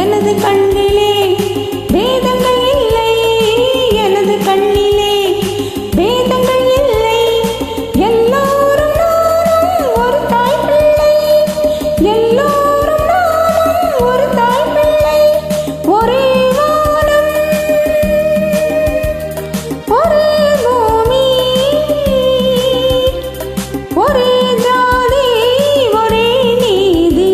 எனது கண்ணிலே வேதங்கள் இல்லை, எனது கண்ணிலே வேதங்கள் இல்லை. எல்லோரும் நானும் ஒரு தாய் பிள்ளை, எல்லோரும் நானும் ஒரு தாய் பிள்ளை. ஒரே வானம், ஒரே பூமி, ஒரே ஜாதி, ஒரே நீதி.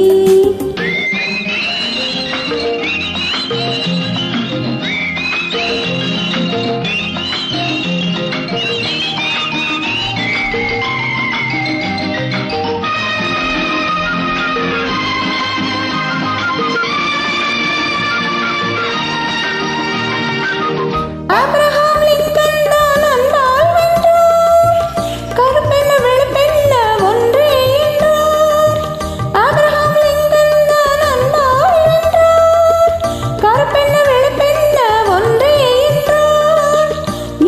ஆபிரகாம் லிங்கன் தான் அன்பால் வென்றார், கருப்பென்ன வெளுப்பென்ன ஒன்றே என்றார். ஆபிரகாம் லிங்கன் தான் அன்பால் வென்றார், கருப்பென்ன வெளுப்பென்ன ஒன்றே என்றார்.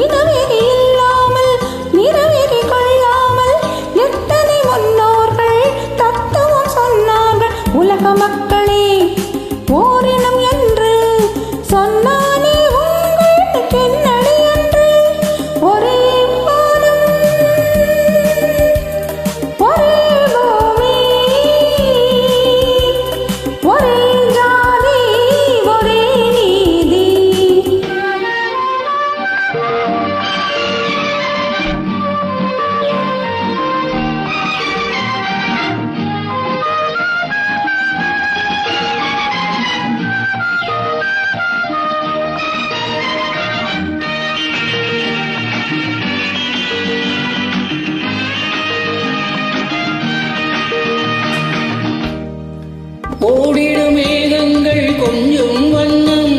இனவெறி இல்லாமல் நிறவெறி கொள்ளாமல் எத்தனை முன்னோர்கள் தத்துவம் சொன்னார்கள். உலக மக்களே ஓரினம் என்று சொன்னானே உங்களுக்கு என்னடி என்று. ஒரே வானம், ஒரே பூமி, ஒரே ஜாதி, ஒரே நீதி. ஓடிடும் மேகங்கள் கொஞ்சம் வண்ணம்,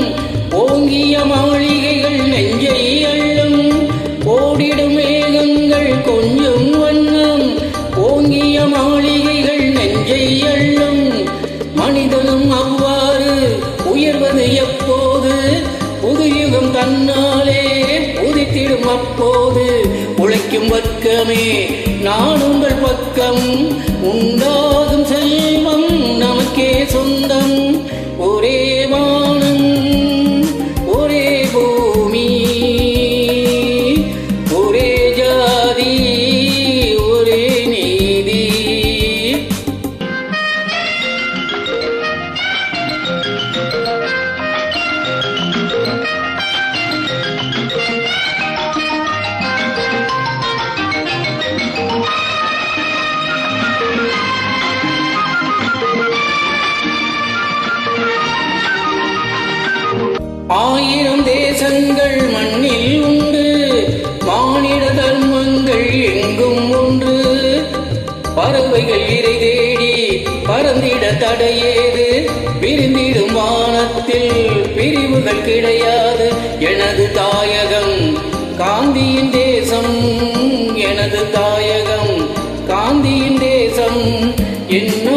ஓங்கிய மாளிகைகள் நெஞ்சை அள்ளும். ஓடிடும் மேகங்கள் கொஞ்சம் வண்ணம், ஓங்கிய மாளிகைகள் நெஞ்சை அள்ளும். மனிதனும் அவ்வாறு உயர்வது எப்போது? புதுயுகம் தன்னாலே உதித்திடும் அப்போது. உழைக்கும் வர்க்கமே நான் உங்கள் பக்கம், உண்டாகும் செல்வம் நமக்கே சொந்தம். ஒரே வானம், ஒரே பூமி, ஒரே ஜாதி, ஒரே நீதி. ஆயிரம் தேசங்கள் மண்ணில் உண்டு, மானிட தர்மங்கள் எங்கும் ஒன்று. பறவைகள் இறை தேடி பறந்திட தடையேது, பிரிந்திடும் வானத்தில் பிரிவுகள் கிடையாது. எனது தாயகம் காந்தியின் தேசம், எனது தாயகம் காந்தியின் தேசம். என்ன